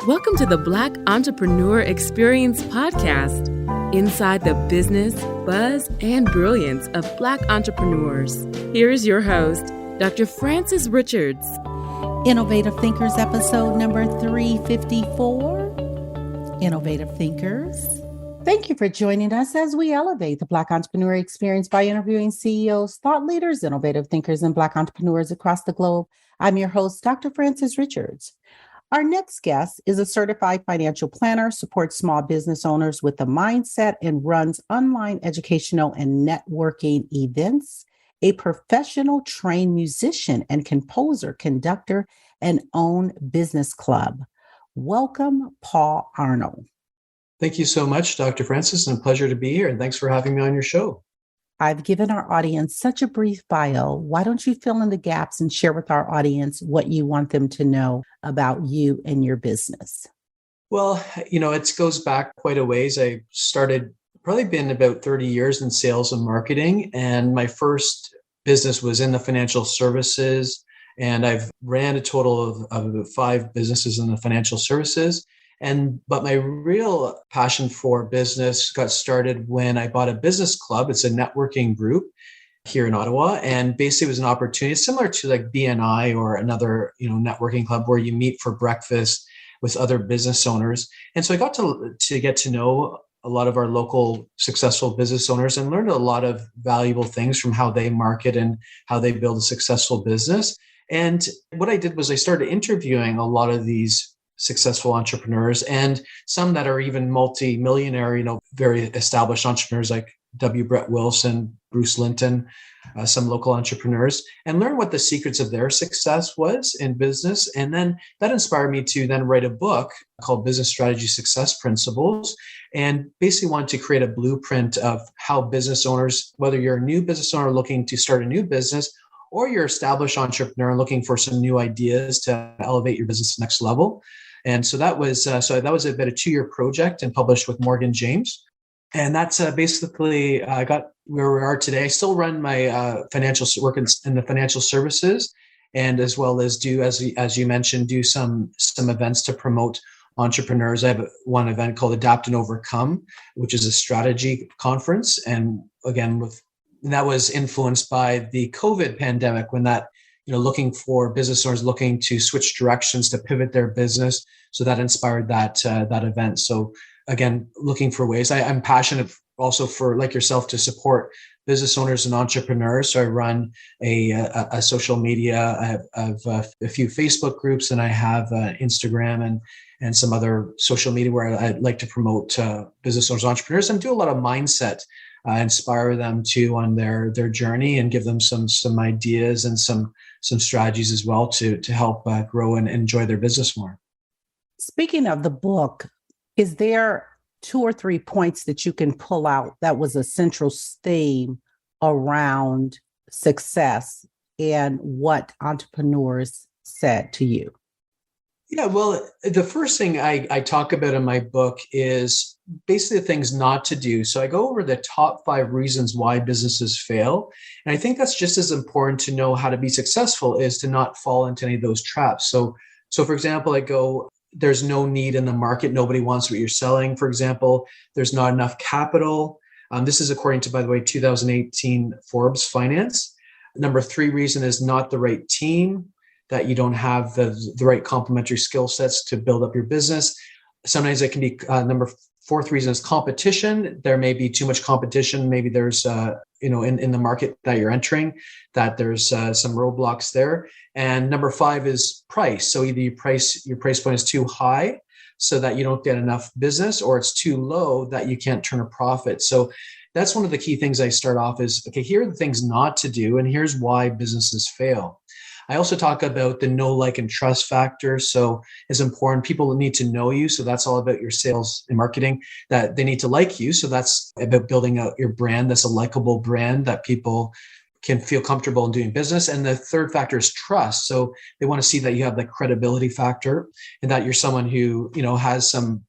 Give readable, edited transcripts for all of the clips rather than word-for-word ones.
Welcome to the Black Entrepreneur Experience podcast, inside the business, buzz, and brilliance of Black entrepreneurs. Here is your host, Dr. Frances Richards. Innovative Thinkers episode number 354. Innovative Thinkers. Thank you for joining us as we elevate the Black entrepreneur experience by interviewing CEOs, thought leaders, innovative thinkers, and Black entrepreneurs across the globe. I'm your host, Dr. Frances Richards. Our next guest is a certified financial planner, supports small business owners with a mindset, and runs online educational and networking events, a professional trained musician and composer, conductor, and own business club. Welcome, Paul Arnold. Thank you so much, Dr. Frances, and a pleasure to be here. And thanks for having me on your show. I've given our audience such a brief bio. Why don't you fill in the gaps and share with our audience what you want them to know about you and your business? Well, it goes back quite a ways. I started probably been about 30 years in sales and marketing. And my first business was in the financial services. And I've ran a total of 5 businesses in the financial services. But my real passion for business got started when I bought a business club. It's a networking group here in Ottawa. And basically it was an opportunity similar to like BNI or another, networking club where you meet for breakfast with other business owners. And so I got to get to know a lot of our local successful business owners and learned a lot of valuable things from how they market and how they build a successful business. And what I did was I started interviewing a lot of these successful entrepreneurs and some that are even multi-millionaire, very established entrepreneurs like W. Brett Wilson, Bruce Linton, some local entrepreneurs, and learn what the secrets of their success was in business. And then that inspired me to then write a book called Business Strategy Success Principles, and basically wanted to create a blueprint of how business owners, whether you're a new business owner looking to start a new business, or you're an established entrepreneur looking for some new ideas to elevate your business to the next level. And so that was about a 2-year project and published with Morgan James. And that's basically I got where we are today. I still run my financial work in the financial services, and as well as do, as you mentioned, do some events to promote entrepreneurs. I have one event called Adapt and Overcome, which is a strategy conference. And again, that was influenced by the COVID pandemic when that, looking for business owners looking to switch directions to pivot their business. So that inspired that event. So again, looking for ways. I'm passionate also for, like yourself, to support business owners and entrepreneurs. So I run a social media. I have a few Facebook groups, and I have Instagram and some other social media where I'd like to promote business owners, entrepreneurs, and do a lot of mindset. Inspire them too on their journey and give them some ideas and some strategies as well to help grow and enjoy their business more. Speaking of the book, is there 2 or 3 points that you can pull out that was a central theme around success and what entrepreneurs said to you? Yeah, well, the first thing I talk about in my book is basically the things not to do. So I go over the top 5 reasons why businesses fail. And I think that's just as important to know how to be successful is to not fall into any of those traps. So for example, there's no need in the market. Nobody wants what you're selling. For example, there's not enough capital. This is according to, by the way, 2018 Forbes Finance. Number 3 reason is not the right team, that you don't have the right complementary skill sets to build up your business. Sometimes it can be number 4th reason is competition. There may be too much competition. Maybe there's, in the market that you're entering, that there's some roadblocks there. And number 5 is price. So either your price point is too high so that you don't get enough business, or it's too low that you can't turn a profit. So that's one of the key things I start off is, okay, here are the things not to do, and here's why businesses fail. I also talk about the know, like, and trust factor. So it's important. People need to know you. So that's all about your sales and marketing, that they need to like you. So that's about building out your brand. That's a likable brand that people can feel comfortable in doing business. And the third factor is trust. So they want to see that you have the credibility factor and that you're someone who, has some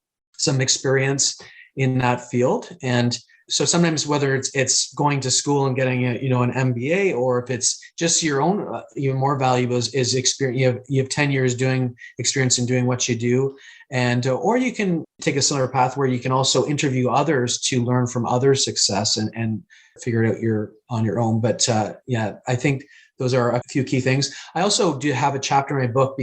experience in that field. And So sometimes whether it's going to school and getting an MBA, or if it's just your own, even more valuable is experience. You have 10 years doing experience in doing what you do. And, or you can take a similar path where you can also interview others to learn from others' success and figure it out on your own. But I think those are a few key things. I also do have a chapter in my book,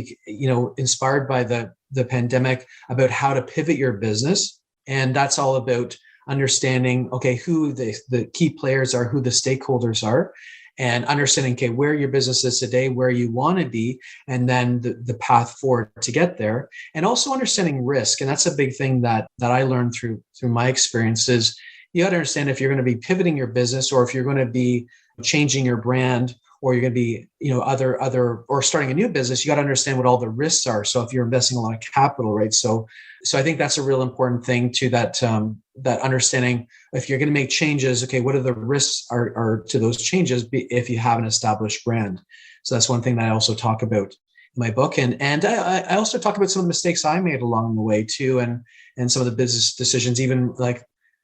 inspired by the pandemic, about how to pivot your business. And that's all about understanding, okay, who the key players are, who the stakeholders are, and understanding, okay, where your business is today, where you want to be, and then the path forward to get there. And also understanding risk. And that's a big thing that I learned through my experiences. You got to understand if you're going to be pivoting your business, or if you're going to be changing your brand, or you're going to be, other, or starting a new business, you got to understand what all the risks are. So if you're investing a lot of capital, right? So I think that's a real important thing too, that understanding if you're going to make changes, okay, what are the risks are to those changes if you have an established brand? So that's one thing that I also talk about in my book. And I also talk about some of the mistakes I made along the way too, and some of the business decisions, even like,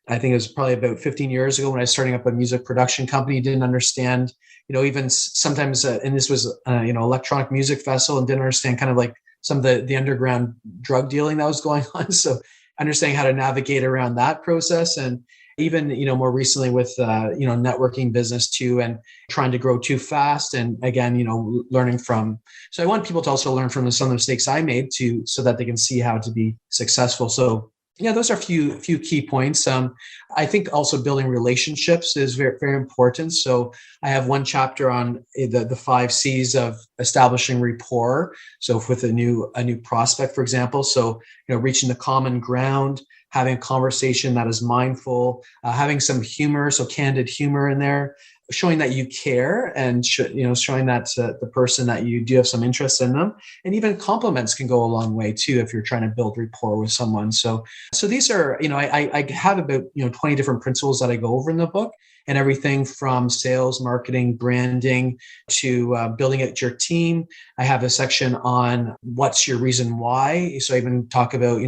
I think it was probably about 15 years ago when I was starting up a music production company, didn't understand, even sometimes, and this was, electronic music festival, and didn't understand kind of like some of the underground drug dealing that was going on. So understanding how to navigate around that process. And even, more recently with, networking business too, and trying to grow too fast. And again, learning from, so I want people to also learn from some of the mistakes I made too, so that they can see how to be successful. So yeah, those are a few key points. I think also building relationships is very, very important. So I have one chapter on the 5 C's of establishing rapport. So with a new prospect, for example, so reaching the common ground, having a conversation that is mindful, having some humor, so candid humor in there, showing that you care, and showing that the person that you do have some interest in them. And even compliments can go a long way too if you're trying to build rapport with someone. So these are, I have about 20 different principles that I go over in the book, and everything from sales, marketing, branding, to building out your team. I have a section on what's your reason why. So I even talk about,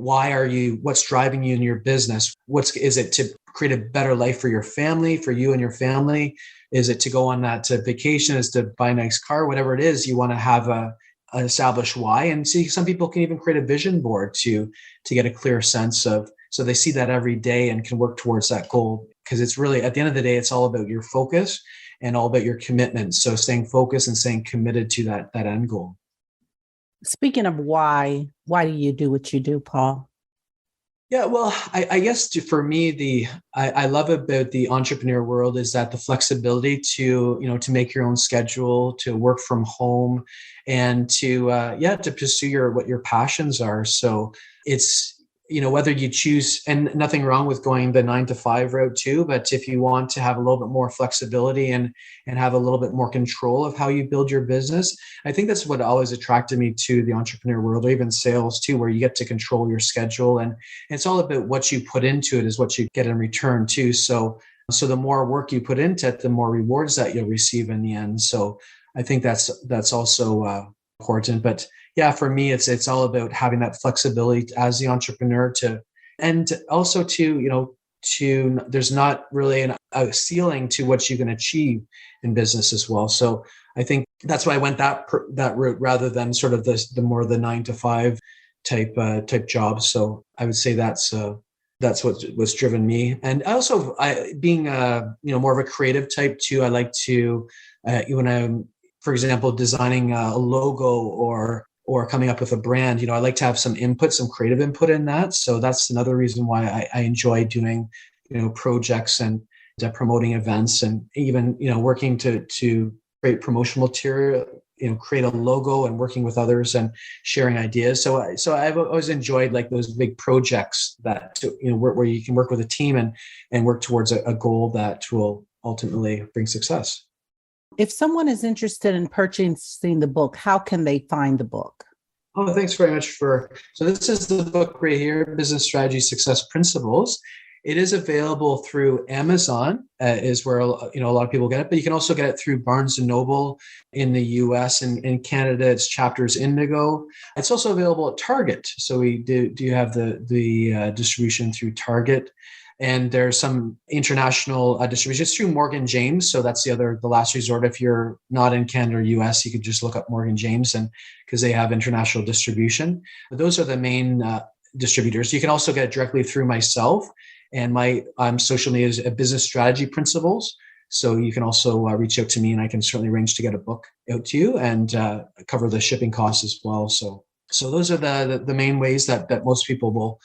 what's driving you in your business? Is it to create a better life for your family, for you and your family? Is it to go on that vacation? Is to buy a nice car? Whatever it is, you want to have an established why. And see, some people can even create a vision board to get a clear sense of, so they see that every day and can work towards that goal. Because it's really, at the end of the day, it's all about your focus and all about your commitment. So staying focused and staying committed to that end goal. Speaking of why do you do what you do, Paul? Yeah, well, I guess for me, I love about the entrepreneur world is that the flexibility to make your own schedule, to work from home, and to pursue what your passions are. So it's, whether you choose, and nothing wrong with going the 9-to-5 route too, but if you want to have a little bit more flexibility and have a little bit more control of how you build your business, I think that's what always attracted me to the entrepreneur world, or even sales too, where you get to control your schedule, and it's all about what you put into it is what you get in return too. So the more work you put into it, the more rewards that you'll receive in the end. So I think that's also important. But yeah, for me, it's all about having that flexibility as the entrepreneur and also to there's not really a ceiling to what you can achieve in business as well. So I think that's why I went that route rather than sort of the more the 9-to-5 type job. So I would say that's what's driven me. And also being more of a creative type too. I like to when I'm, for example, designing a logo or coming up with a brand, I like to have some creative input in that. So that's another reason why I enjoy doing, projects and promoting events, and even, working to create promotional material, create a logo, and working with others and sharing ideas. So I've always enjoyed like those big projects that, where you can work with a team and work towards a goal that will ultimately bring success. If someone is interested in purchasing the book, how can they find the book? Oh, thanks very much so this is the book right here, Business Strategy Success Principles. It is available through Amazon, is where a lot of people get it, but you can also get it through Barnes & Noble in the US, and in Canada, it's Chapters Indigo. It's also available at Target. So we do have the distribution through Target. And there's some international distribution. It's through Morgan James. So that's the last resort. If you're not in Canada or US, you could just look up Morgan James, and because they have international distribution. But those are the main distributors. You can also get it directly through myself, and my social media is Business Strategy Principles. So you can also reach out to me, and I can certainly arrange to get a book out to you and cover the shipping costs as well. So those are the main ways that most people will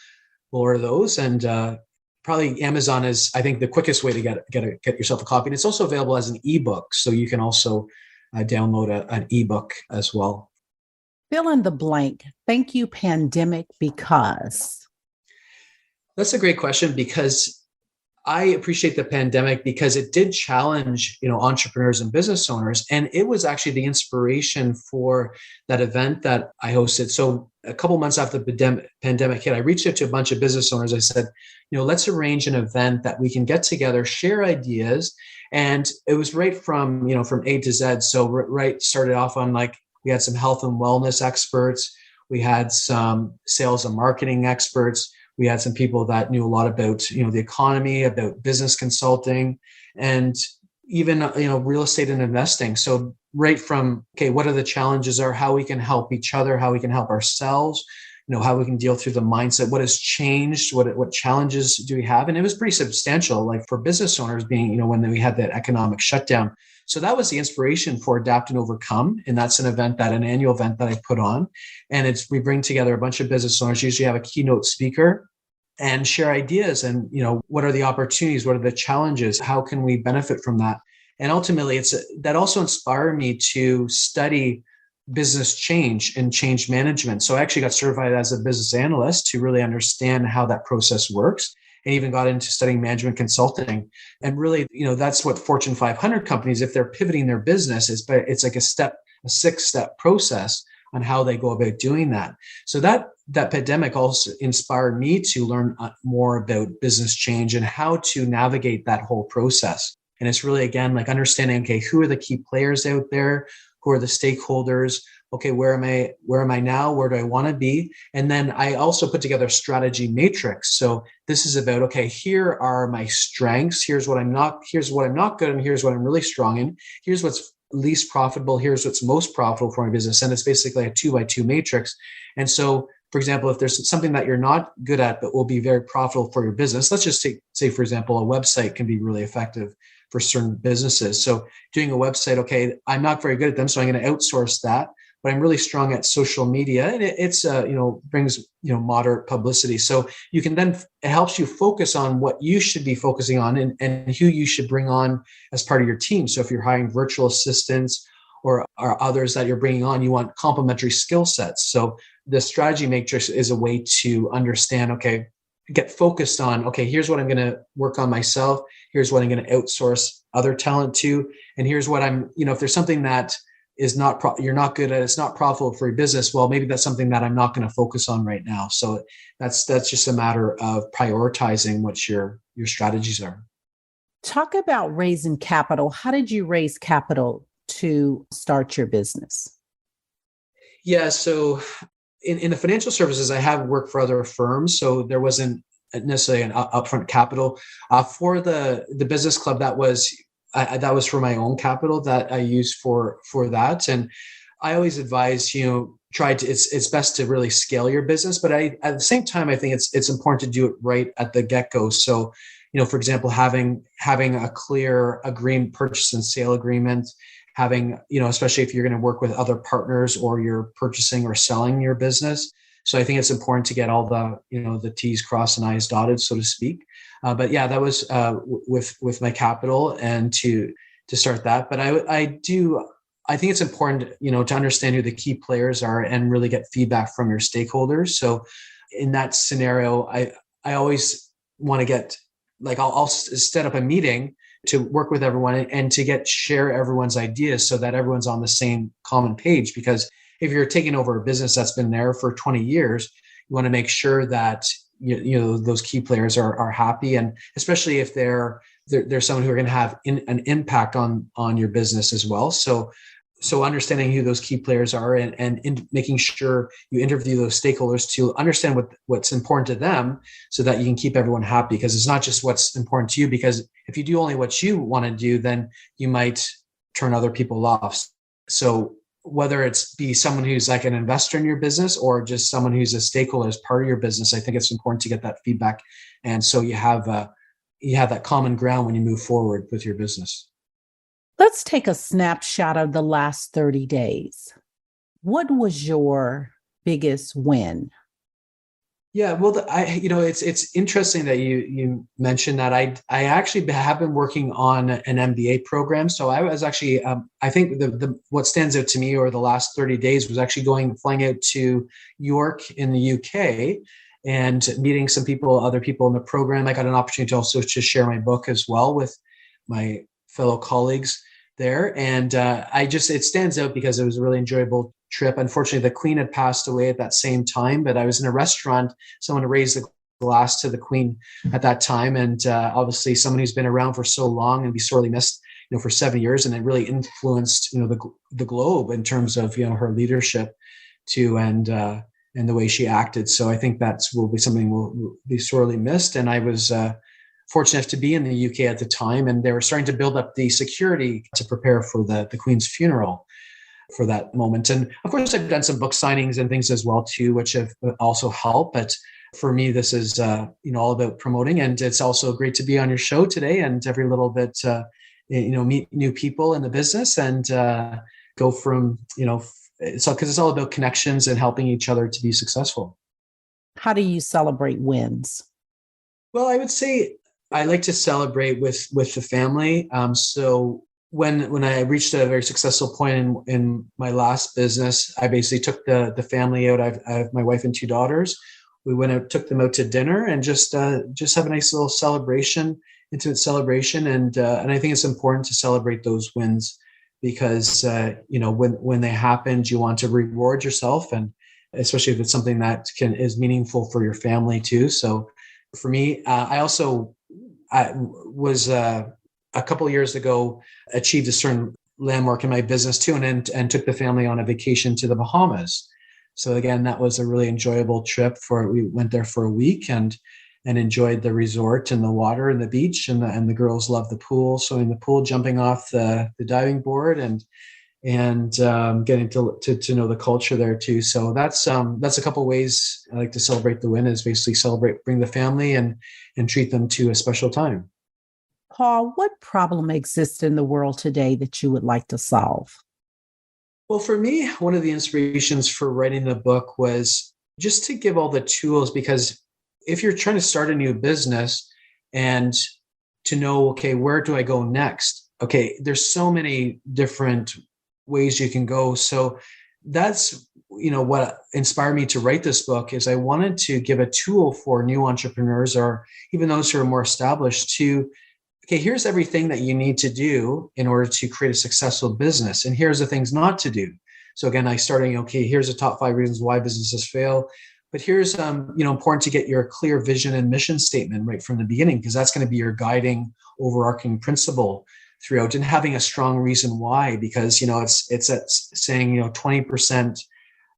order those. And probably Amazon is, I think, the quickest way to get yourself a copy. And it's also available as an ebook. So you can also download an ebook as well. Fill in the blank. Thank you, pandemic, because. That's a great question, because I appreciate the pandemic because it did challenge, entrepreneurs and business owners. And it was actually the inspiration for that event that I hosted. So a couple months after the pandemic hit, I reached out to a bunch of business owners. I said, let's arrange an event that we can get together, share ideas. And it was right from A to Z. So right, started off on we had some health and wellness experts. We had some sales and marketing experts. We had some people that knew a lot about, the economy, about business consulting, and even, real estate and investing. So right from, what are the challenges, or how we can help each other, how we can help ourselves, how we can deal through the mindset, what has changed, what challenges do we have? And it was pretty substantial, like for business owners being, when we had that economic shutdown. So that was the inspiration for Adapt and Overcome. And that's an annual event that I put on. And we bring together a bunch of business owners, usually have a keynote speaker, and share ideas. And, what are the opportunities? What are the challenges? How can we benefit from that? And ultimately, that also inspired me to study business change and change management. So I actually got certified as a business analyst to really understand how that process works, and even got into studying management consulting. And really, that's what Fortune 500 companies, if they're pivoting their business, it's like a 6-step process on how they go about doing that. So that pandemic also inspired me to learn more about business change and how to navigate that whole process. And it's really, again, like understanding, who are the key players out there? Who are the stakeholders? Where am I now? Where do I want to be? And then I also put together a strategy matrix. So this is about, here are my strengths. Here's what I'm not good in. Here's what I'm really strong in. Here's what's least profitable. Here's what's most profitable for my business. And it's basically a 2x2 matrix. And so, for example, if there's something that you're not good at, but will be very profitable for your business, let's just say, for example, a website can be really effective for certain businesses. So doing a website, I'm not very good at them, so I'm going to outsource that. But I'm really strong at social media, and it's brings moderate publicity. So you can then, it helps you focus on what you should be focusing on and who you should bring on as part of your team. So if you're hiring virtual assistants or others that you're bringing on, you want complementary skill sets. So the strategy matrix is a way to understand, get focused on, here's what I'm going to work on myself. Here's what I'm going to outsource other talent to. And here's what if there's something that is you're not good at, it's not profitable for your business, well, maybe that's something that I'm not going to focus on right now. So that's just a matter of prioritizing what your strategies are. Talk about raising capital. How did you raise capital to start your business? Yeah, so in the financial services, I have worked for other firms, so there wasn't necessarily an upfront capital. For the business club, that was for my own capital that I used for that. And I always advise, it's best to really scale your business, but at the same time, I think it's important to do it right at the get-go. So, for example, having a clear purchase and sale agreement, having, especially if you're going to work with other partners or you're purchasing or selling your business. So I think it's important to get all the, the T's crossed and I's dotted, so to speak. But yeah, that was with my capital and to start that. But I think it's important, to understand who the key players are and really get feedback from your stakeholders. So in that scenario, I always want to get, I'll set up a meeting to work with everyone and to share everyone's ideas so that everyone's on the same common page. Because if you're taking over a business that's been there for 20 years, you want to make sure that those key players are happy, and especially if they're someone who are going to have an impact on your business as well. So So understanding who those key players are and making sure you interview those stakeholders to understand what's important to them so that you can keep everyone happy, because it's not just what's important to you, because if you do only what you want to do, then you might turn other people off. So whether it's be someone who's like an investor in your business or just someone who's a stakeholder as part of your business, I think it's important to get that feedback. And so you have that common ground when you move forward with your business. Let's take a snapshot of the last 30 days. What was your biggest win? Yeah, well, it's interesting that you mentioned that. I actually have been working on an MBA program. So I was actually, I think the what stands out to me over the last 30 days was actually flying out to York in the UK and meeting some other people in the program. I got an opportunity to also to share my book as well with my fellow colleagues there. And it stands out because it was a really enjoyable trip. Unfortunately, the Queen had passed away at that same time, but I was in a restaurant. Someone raised the glass to the Queen at that time. And obviously someone who's been around for so long and be sorely missed, for 7 years. And it really influenced, the globe in terms of, her leadership too, and the way she acted. So I think will be something will be sorely missed. And I was fortunate to be in the UK at the time, and they were starting to build up the security to prepare for the Queen's funeral for that moment. And of course, I've done some book signings and things as well too, which have also helped. But for me, this is all about promoting, and it's also great to be on your show today and every little bit meet new people in the business and go from because it's all about connections and helping each other to be successful. How do you celebrate wins? Well, I would say I like to celebrate with the family. So when I reached a very successful point in my last business, I basically took the family out. I have my wife and 2 daughters. We went out, took them out to dinner, and just have a nice little intimate celebration. And I think it's important to celebrate those wins because when they happened, you want to reward yourself, and especially if it's something that is meaningful for your family too. So for me, I was a couple of years ago achieved a certain landmark in my business too, and took the family on a vacation to the Bahamas. So again, that was a really enjoyable trip. We went there for a week and enjoyed the resort and the water and the beach, and the girls loved the pool, swimming in the pool, jumping off the diving board, and getting to know the culture there too. So that's a couple of ways I like to celebrate the win, is basically bring the family and treat them to a special time. Paul, what problem exists in the world today that you would like to solve? Well, for me, one of the inspirations for writing the book was just to give all the tools, because if you're trying to start a new business and to know, okay, where do I go next? Okay, there's so many different ways you can go. So that's, what inspired me to write this book, is I wanted to give a tool for new entrepreneurs, or even those who are more established, to, okay, here's everything that you need to do in order to create a successful business. And here's the things not to do. So again, here's the top 5 reasons why businesses fail. But here's, important to get your clear vision and mission statement right from the beginning, because that's going to be your guiding overarching principle throughout, and having a strong reason why, because, it's at saying, 20%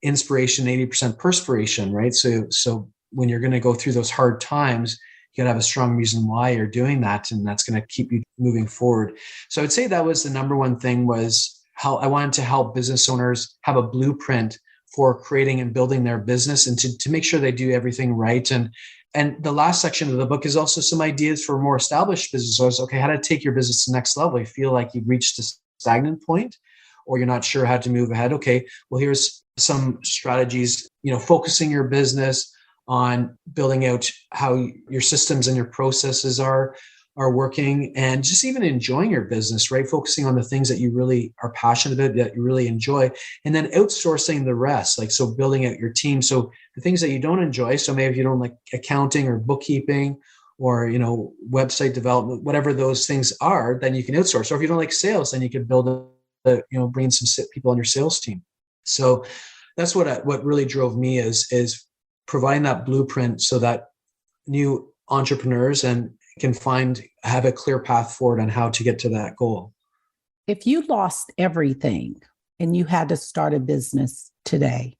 inspiration, 80% perspiration, right? So when you're going to go through those hard times, you got to have a strong reason why you're doing that, and that's going to keep you moving forward. So I would say that was the number one thing, was how I wanted to help business owners have a blueprint for creating and building their business, and to make sure they do everything right. And the last section of the book is also some ideas for more established business owners. Okay, how to take your business to the next level. You feel like you've reached a stagnant point, or you're not sure how to move ahead. Okay, well, here's some strategies, focusing your business on building out how your systems and your processes are working, and just even enjoying your business, right? Focusing on the things that you really are passionate about, that you really enjoy, and then outsourcing the rest. So building out your team. So the things that you don't enjoy, so maybe if you don't like accounting or bookkeeping or, website development, whatever those things are, then you can outsource. Or if you don't like sales, then you can bring in some people on your sales team. So that's what really drove me is providing that blueprint so that new entrepreneurs can have a clear path forward on how to get to that goal. If you lost everything, and you had to start a business today,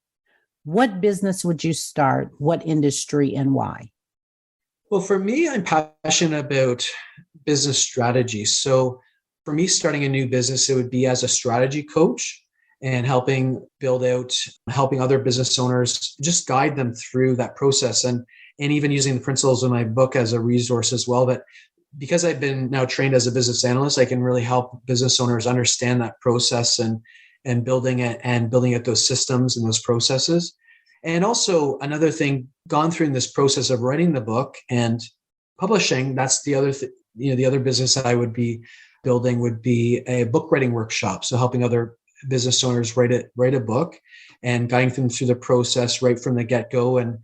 what business would you start? What industry and why? Well, for me, I'm passionate about business strategy. So for me, starting a new business, it would be as a strategy coach and helping other business owners, just guide them through that process, and even using the principles in my book as a resource as well. But because I've been now trained as a business analyst, I can really help business owners understand that process and building out those systems and those processes. And also another thing, gone through in this process of writing the book and publishing, that's the other the other business that I would be building would be a book writing workshop. So helping other business owners write a book and guiding them through the process right from the get-go, and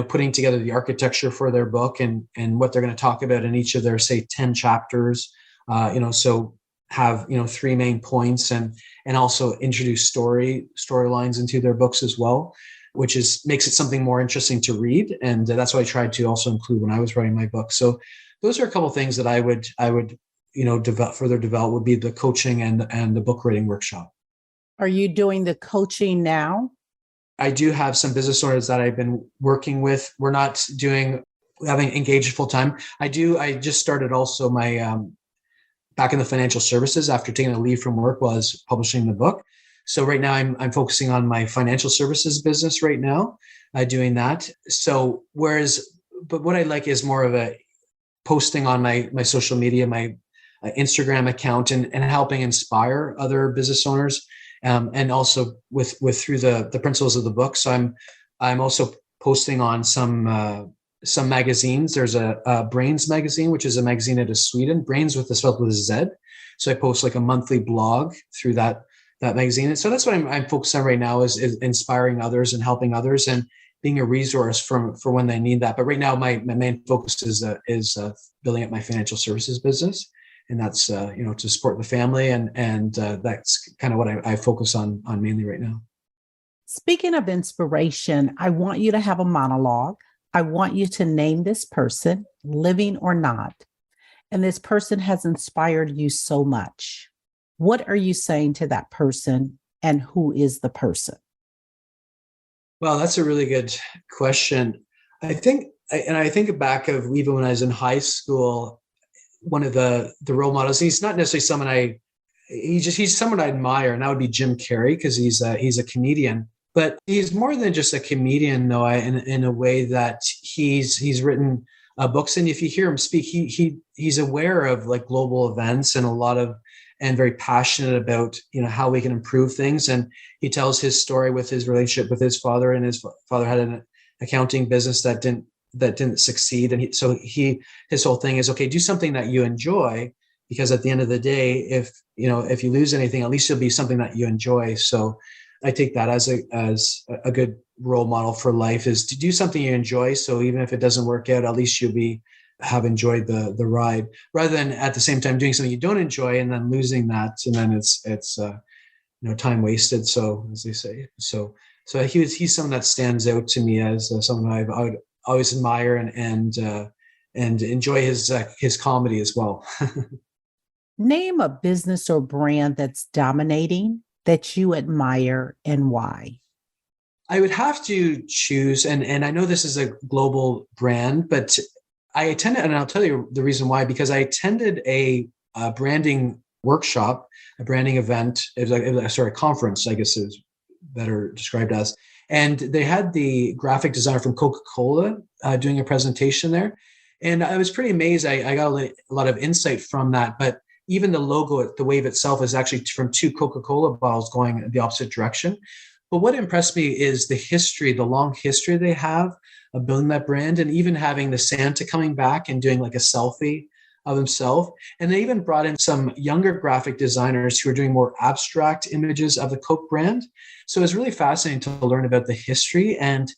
putting together the architecture for their book and what they're going to talk about in each of their, say, 10 chapters. So have 3 main points, and also introduce storylines into their books as well, which makes it something more interesting to read. And that's what I tried to also include when I was writing my book. So those are a couple of things that I would further develop, would be the coaching and the book writing workshop. Are you doing the coaching now? I do have some business owners that I've been working with. We're not having engaged full time. I just started also my back in the financial services after taking a leave from work while I was publishing the book. So right now I'm focusing on my financial services business right now, doing that. So but what I like is more of a posting on my social media, my Instagram account, and helping inspire other business owners. And also with through the principles of the book. So I'm also posting on some magazines. There's a Brains magazine, which is a magazine out of Sweden. Brains spelled with a Z. So I post like a monthly blog through that magazine. And so that's what I'm focused on right now, is inspiring others and helping others and being a resource for when they need that. But right now my main focus is building up my financial services business. And that's, to support the family. And that's kind of what I focus on mainly right now. Speaking of inspiration, I want you to have a monologue. I want you to name this person, living or not. And this person has inspired you so much. What are you saying to that person, and who is the person? Well, that's a really good question. I think back of even when I was in high school, one of the role models, he's not necessarily someone he's someone I admire, and that would be Jim Carrey, because he's a comedian. But he's more than just a comedian, though, in a way that he's written books, and if you hear him speak, he's aware of like global events and very passionate about how we can improve things. And he tells his story with his relationship with his father, and his father had an accounting business that didn't succeed. And his whole thing is, okay, do something that you enjoy, because at the end of the day, if you lose anything, at least it'll be something that you enjoy. So I take that as a good role model for life, is to do something you enjoy. So even if it doesn't work out, at least you'll have enjoyed the ride, rather than at the same time doing something you don't enjoy and then losing that. And then it's time wasted. So as they say, so he's someone that stands out to me as someone I would always admire and enjoy his comedy as well. Name a business or brand that's dominating that you admire, and why. I would have to choose, and I know this is a global brand, but I attended, and I'll tell you the reason why, because I attended a branding workshop, a branding event. It was a conference, I guess is better described as. And they had the graphic designer from Coca-Cola doing a presentation there. And I was pretty amazed. I got a lot of insight from that. But even the logo, the wave itself, is actually from 2 Coca-Cola bottles going the opposite direction. But what impressed me is the long history they have of building that brand, and even having the Santa coming back and doing like a selfie of himself. And they even brought in some younger graphic designers who are doing more abstract images of the Coke brand. So it was really fascinating to learn about the history. And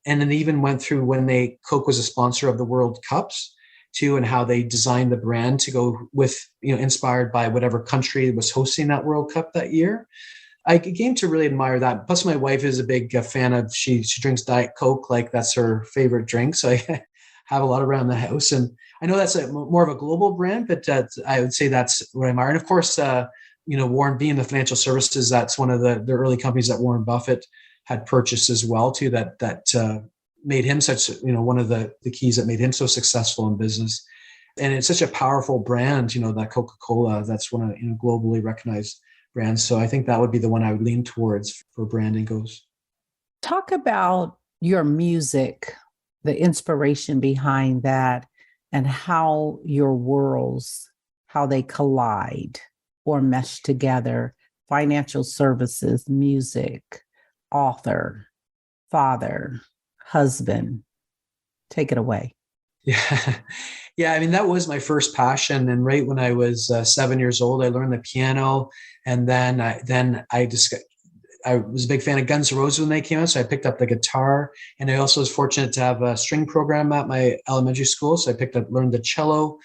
then they even went through when Coke was a sponsor of the World Cups too, and how they designed the brand to go with, inspired by whatever country was hosting that World Cup that year. I came to really admire that. Plus, my wife is a big fan of, she drinks Diet Coke, like that's her favorite drink. So I have a lot around the house. And I know that's more of a global brand, but I would say that's what I admire. And of course, Warren being the financial services, that's one of the early companies that Warren Buffett had purchased as well too, that made him such, one of the keys that made him so successful in business. And it's such a powerful brand, that Coca-Cola, that's one of globally recognized brands. So I think that would be the one I would lean towards for branding goes. Talk about your music, the inspiration behind that, and how your worlds, how they collide or mesh together. Financial services, music, author, father, husband. Take it away. Yeah. Yeah. I mean, that was my first passion. And right when I was 7 years old, I learned the piano. And then I was a big fan of Guns N' Roses when they came out. So I picked up the guitar, and I also was fortunate to have a string program at my elementary school. So I learned the cello.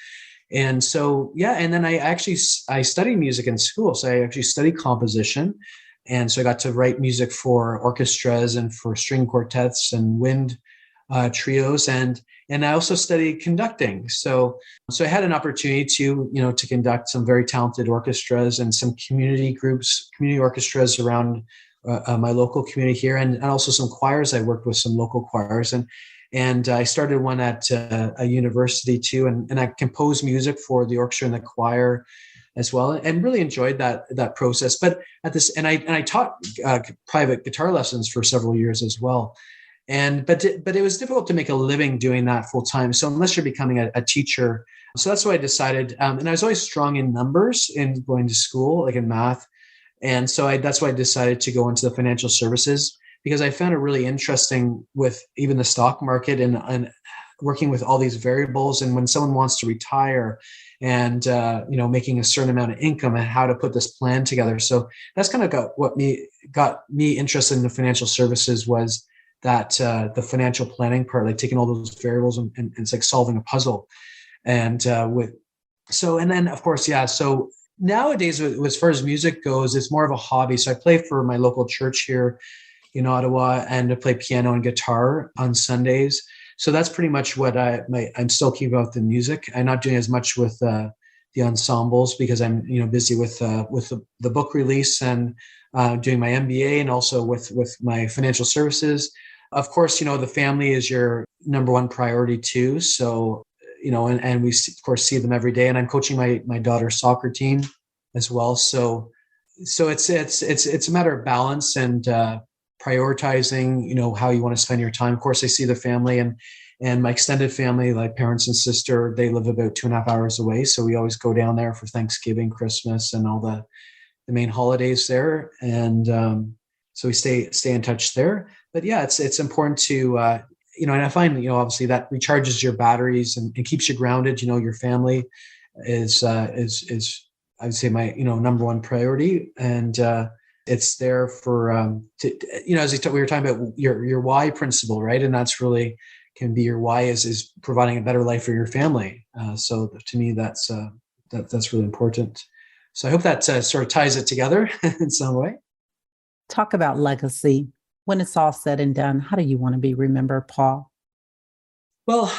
And so, yeah. And then I studied music in school. So I actually studied composition. And so I got to write music for orchestras and for string quartets and wind trios. And I also studied conducting. So I had an opportunity to conduct some very talented orchestras and some community orchestras around my local community here, and also some choirs. I worked with some local choirs, and I started one at a university too, and I composed music for the orchestra and the choir as well, and really enjoyed that process. But I taught private guitar lessons for several years as well. But it was difficult to make a living doing that full time. So unless you're becoming a teacher, so that's why I decided. And I was always strong in numbers in going to school, like in math. And so that's why I decided to go into the financial services, because I found it really interesting with even the stock market and working with all these variables. And when someone wants to retire and, making a certain amount of income and how to put this plan together. So that's kind of got me interested in the financial services was that the financial planning part, like taking all those variables and it's like solving a puzzle. And then of course, yeah. So nowadays, as far as music goes, it's more of a hobby. So I play for my local church here in Ottawa, and I play piano and guitar on Sundays. So that's pretty much what I'm still keeping up with the music. I'm not doing as much with the ensembles because I'm busy with the book release and doing my MBA, and also with my financial services. Of course, the family is your number one priority too. So, and we of course see them every day, and I'm coaching my daughter's soccer team as well. So it's a matter of balance and prioritizing, how you want to spend your time. Of course, I see the family and my extended family, like parents and sister, they live about 2.5 hours away. So we always go down there for Thanksgiving, Christmas, and all the main holidays there. And so we stay in touch there. But yeah, it's important to, and I find, obviously that recharges your batteries and keeps you grounded. Your family is I would say my, number one priority. And it's there for, as we were talking about your why principle, right? And that's really can be your why is providing a better life for your family. So to me, that's really important. So I hope that sort of ties it together in some way. Talk about legacy. When it's all said and done, how do you want to be remembered, Paul? Well,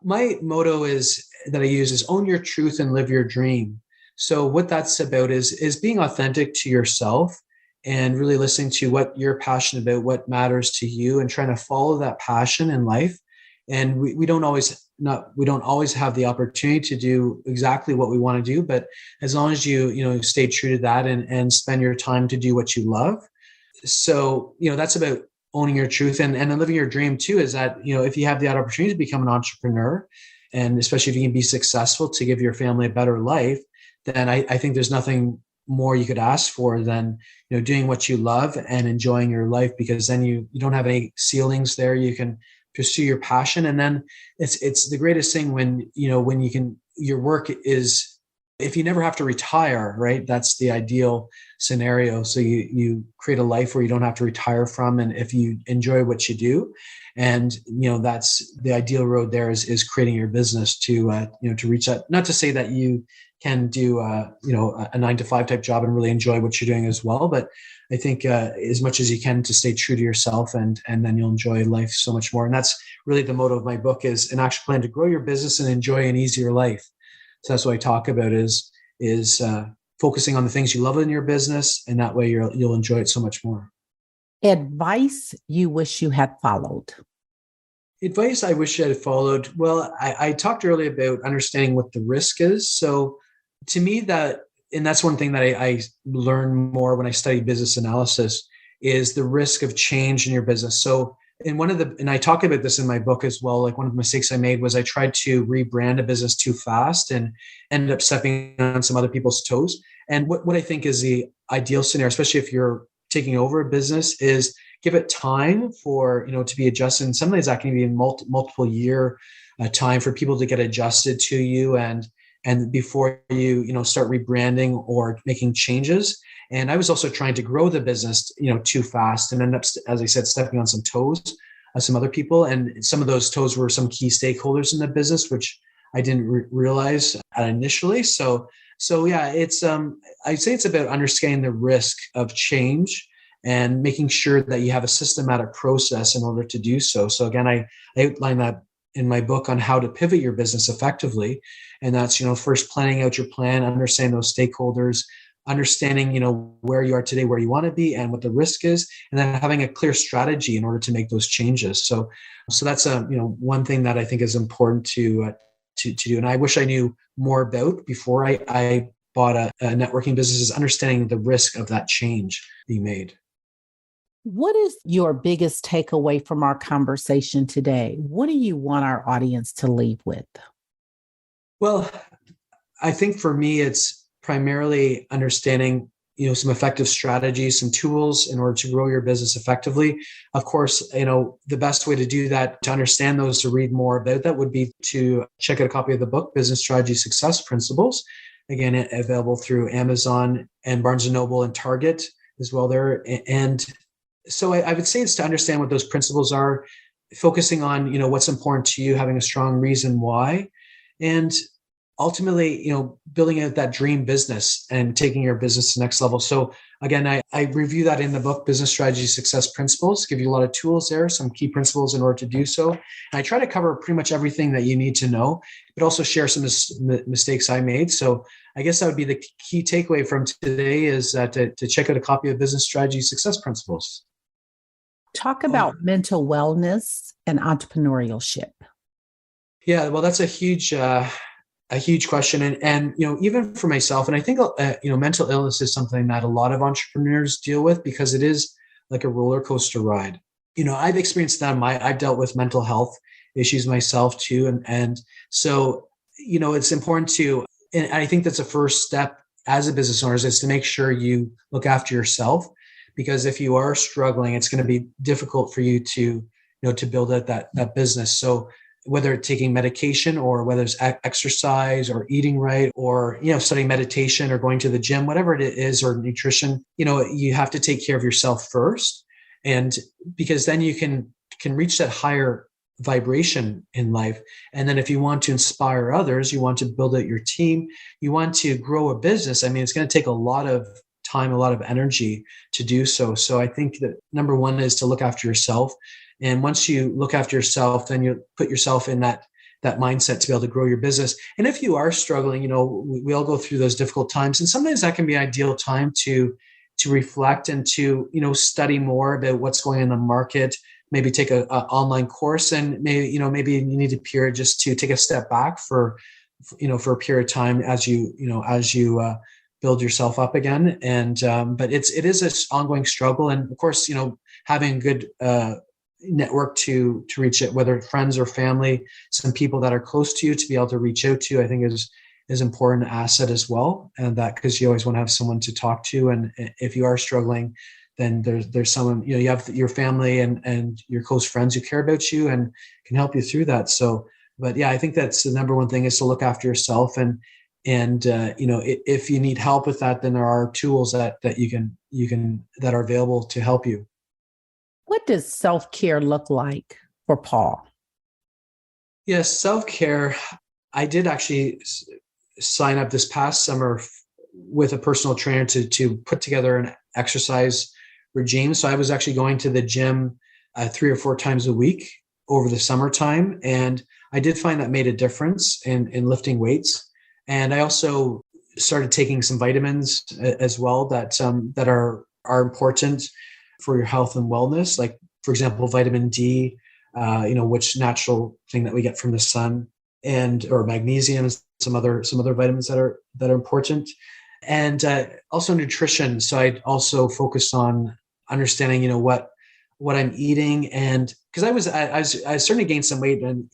my motto that I use is own your truth and live your dream. So what that's about is being authentic to yourself and really listening to what you're passionate about, what matters to you, and trying to follow that passion in life. And we don't always have the opportunity to do exactly what we want to do, but as long as you stay true to that and spend your time to do what you love. So, that's about owning your truth and then living your dream too, is that, if you have the opportunity to become an entrepreneur, and especially if you can be successful to give your family a better life, then I think there's nothing more you could ask for than, doing what you love and enjoying your life, because then you don't have any ceilings there. You can pursue your passion. And then it's the greatest thing when you can, your work is, if you never have to retire, right? That's the ideal scenario. So you create a life where you don't have to retire from, and if you enjoy what you do, and that's the ideal road there is creating your business to reach that. Not to say that you can do a 9-to-5 type job and really enjoy what you're doing as well, but I think as much as you can to stay true to yourself, and then you'll enjoy life so much more. And that's really the motto of my book, is an action plan to grow your business and enjoy an easier life. So that's what I talk about is focusing on the things you love in your business, and that way you'll enjoy it so much more. Advice you wish you had followed. Advice I wish I had followed. Well, I talked earlier about understanding what the risk is. So to me, that's one thing that I learned more when I studied business analysis, is the risk of change in your business. So and I talk about this in my book as well, like one of the mistakes I made was I tried to rebrand a business too fast and ended up stepping on some other people's toes. And what I think is the ideal scenario, especially if you're taking over a business, is give it time for, to be adjusted. And sometimes that can be multiple year time for people to get adjusted to you and before you start rebranding or making changes. And I was also trying to grow the business, too fast and end up, as I said, stepping on some toes of some other people. And some of those toes were some key stakeholders in the business, which I didn't realize initially. So yeah, it's I'd say it's about understanding the risk of change and making sure that you have a systematic process in order to do so. So again, I outline that in my book on how to pivot your business effectively. And that's, first planning out your plan, understanding those stakeholders, understanding, where you are today, where you want to be and what the risk is, and then having a clear strategy in order to make those changes. So that's one thing that I think is important to do. And I wish I knew more about before I bought a networking business, is understanding the risk of that change being made. What is your biggest takeaway from our conversation today? What do you want our audience to leave with? Well, I think for me, it's primarily understanding, some effective strategies, some tools in order to grow your business effectively. Of course, the best way to do that, to understand those, to read more about that, would be to check out a copy of the book, Business Strategy Success Principles. Again, available through Amazon and Barnes & Noble and Target as well there. And so I would say it's to understand what those principles are, focusing on, what's important to you, having a strong reason why, and ultimately, building out that dream business and taking your business to the next level. So again, I review that in the book, Business Strategy Success Principles, give you a lot of tools there, some key principles in order to do so. And I try to cover pretty much everything that you need to know, but also share some mistakes I made. So I guess that would be the key takeaway from today, is to check out a copy of Business Strategy Success Principles. Talk about mental wellness and entrepreneurship. Yeah, well, that's a huge question. And even for myself, and I think, mental illness is something that a lot of entrepreneurs deal with, because it is like a roller coaster ride. I've experienced that. I've dealt with mental health issues myself too. And so, it's important to, and I think that's a first step as a business owner, is to make sure you look after yourself, because if you are struggling, it's going to be difficult for you to, to build out that business. So whether it's taking medication or whether it's exercise or eating right or, studying meditation or going to the gym, whatever it is, or nutrition, you have to take care of yourself first. And because then you can reach that higher vibration in life. And then if you want to inspire others, you want to build out your team, you want to grow a business. I mean, it's going to take a lot of time, a lot of energy to do so. So I think that number one is to look after yourself. And once you look after yourself, then you put yourself in that mindset to be able to grow your business. And if you are struggling, we all go through those difficult times. And sometimes that can be an ideal time to reflect and to, study more about what's going on in the market, maybe take an online course, and maybe you need a period just to take a step back for a period of time as you build yourself up again. And, but it is an ongoing struggle. And of course, having good, network to reach it, whether friends or family, some people that are close to you to be able to reach out to, I think is important asset as well. And that, because you always want to have someone to talk to. And if you are struggling, then there's someone, you have your family and your close friends who care about you and can help you through that. So, but yeah, I think that's the number one thing, is to look after yourself. And if you need help with that, then there are tools that you can that are available to help you. What does self-care look like for Paul? Yes, self-care. I did actually sign up this past summer with a personal trainer to put together an exercise regime. So I was actually going to the gym 3 or 4 times a week over the summertime. And I did find that made a difference in lifting weights. And I also, started taking some vitamins as well that are important for your health and wellness. Like, for example, vitamin D, which natural thing that we get from the sun, and or magnesium, some other vitamins that are important, and also nutrition. So I'd also focus on understanding, what I'm eating, and because I certainly gained some weight, and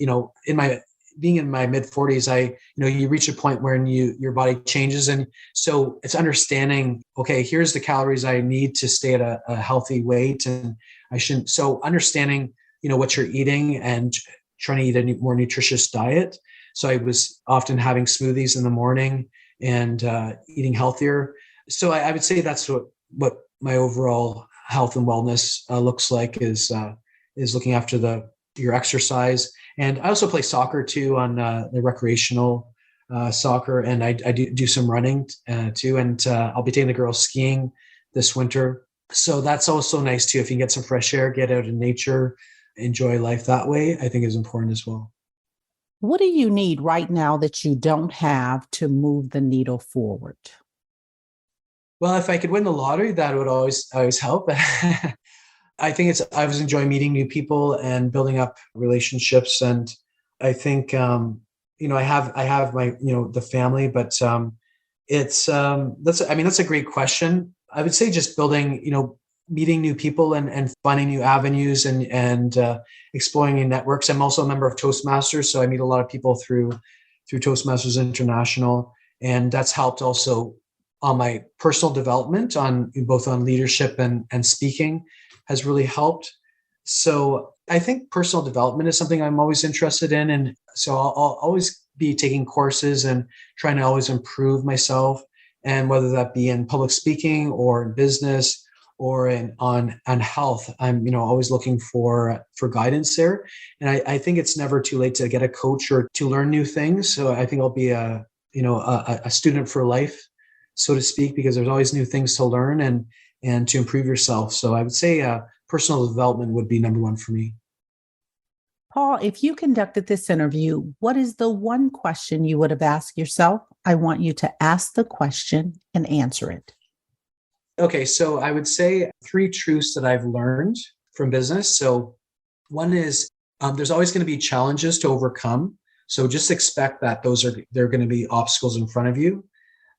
being in my mid 40s, you reach a point where your body changes, and so it's understanding, okay, here's the calories I need to stay at a healthy weight, and I shouldn't. So understanding, what you're eating and trying to eat a more nutritious diet. So I was often having smoothies in the morning and eating healthier. So I would say that's what my overall health and wellness looks like, is looking after your exercise. And I also play soccer too, on the recreational soccer, and I do some running too. And I'll be taking the girls skiing this winter. So that's also nice too. If you can get some fresh air, get out in nature, enjoy life that way, I think is important as well. What do you need right now that you don't have to move the needle forward? Well, if I could win the lottery, that would always help. I think I was enjoying meeting new people and building up relationships. And I think, I have my, the family, but that's a great question. I would say just building, meeting new people and finding new avenues and exploring new networks. I'm also a member of Toastmasters, so I meet a lot of people through Toastmasters International, and that's helped also on my personal development, on both on leadership and speaking, has really helped. So I think personal development is something I'm always interested in, and so I'll always be taking courses and trying to always improve myself, and whether that be in public speaking or in business or on health, I'm always looking for guidance there. And I think it's never too late to get a coach or to learn new things. So I think I'll be a student for life, so to speak, because there's always new things to learn and to improve yourself. So I would say personal development would be number one for me. Paul, if you conducted this interview, what is the one question you would have asked yourself? I want you to ask the question and answer it. Okay, so I would say 3 truths that I've learned from business. So one is there's always going to be challenges to overcome. So just expect that there are going to be obstacles in front of you.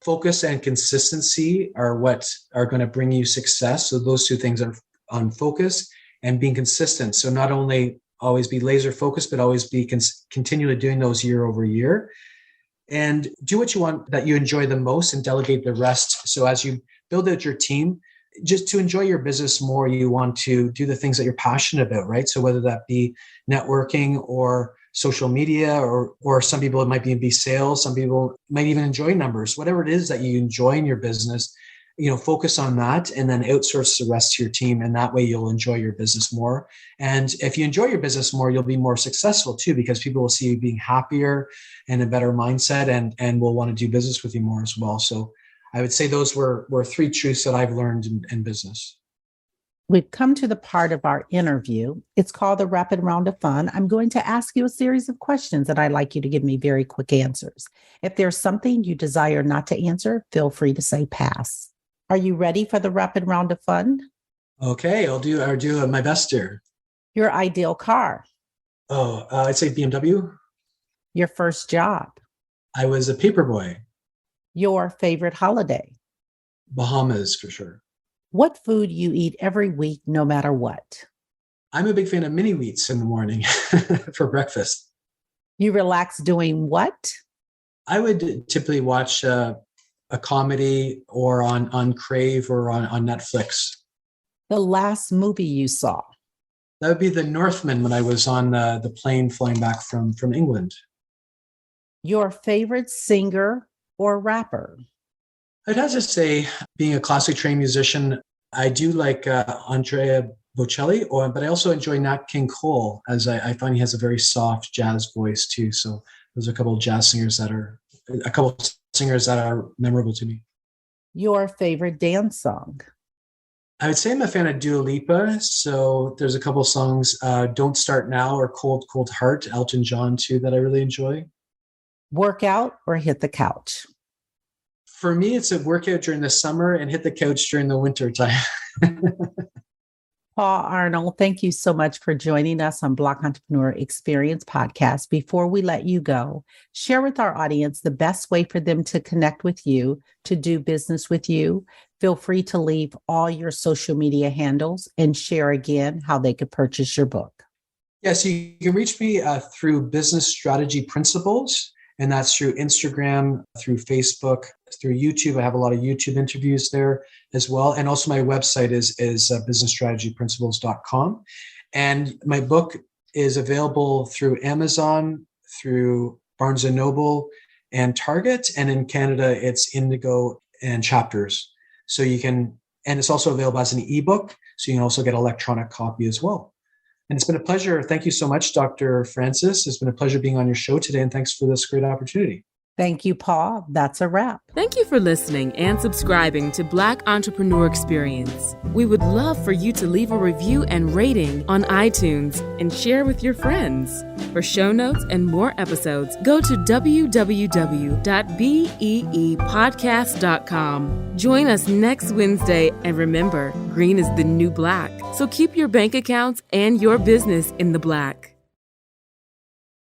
Focus and consistency are what are going to bring you success. So those 2 things are on focus and being consistent. So not only always be laser focused, but always be continually doing those year over year. And do what you want that you enjoy the most and delegate the rest. So as you build out your team, just to enjoy your business more, you want to do the things that you're passionate about, right? So whether that be networking or social media, or some people, it might be sales. Some people might even enjoy numbers. Whatever it is that you enjoy in your business, focus on that and then outsource the rest to your team. And that way you'll enjoy your business more. And if you enjoy your business more, you'll be more successful too, because people will see you being happier and a better mindset and will want to do business with you more as well. So I would say those were 3 truths that I've learned in business. We've come to the part of our interview. It's called the Rapid Round of Fun. I'm going to ask you a series of questions and I'd like you to give me very quick answers. If there's something you desire not to answer, feel free to say pass. Are you ready for the Rapid Round of Fun? Okay, I'll do my best here. Your ideal car? I'd say BMW. Your first job? I was a paperboy. Your favorite holiday? Bahamas, for sure. What food you eat every week, no matter what? I'm a big fan of mini wheats in the morning for breakfast. You relax doing what? I would typically watch a comedy or on Crave or on Netflix. The last movie you saw? That would be The Northman, when I was on the plane flying back from England. Your favorite singer or rapper? I'd have to say, being a classic trained musician, I do like Andrea Bocelli, but I also enjoy Nat King Cole, as I find he has a very soft jazz voice too. So there's a couple of singers that are memorable to me. Your favorite dance song? I would say I'm a fan of Dua Lipa. So there's a couple of songs, Don't Start Now or Cold, Cold Heart, Elton John too, that I really enjoy. Work out or hit the couch? For me, it's a workout during the summer and hit the couch during the winter time. Paul Arnold, thank you so much for joining us on Black Entrepreneur Experience Podcast. Before we let you go, share with our audience the best way for them to connect with you, to do business with you. Feel free to leave all your social media handles and share again how they could purchase your book. Yes, you can reach me through Business Strategy Principles, and that's through Instagram, through Facebook, through YouTube. I have a lot of YouTube interviews there as well. And also my website is businessstrategyprinciples.com. And my book is available through Amazon, through Barnes & Noble and Target. And in Canada, it's Indigo and Chapters. So you can, and it's also available as an ebook. So you can also get an electronic copy as well. And it's been a pleasure. Thank you so much, Dr. Francis. It's been a pleasure being on your show today. And thanks for this great opportunity. Thank you, Paul. That's a wrap. Thank you for listening and subscribing to Black Entrepreneur Experience. We would love for you to leave a review and rating on iTunes and share with your friends. For show notes and more episodes, go to www.beepodcast.com. Join us next Wednesday, and remember, green is the new black. So keep your bank accounts and your business in the black.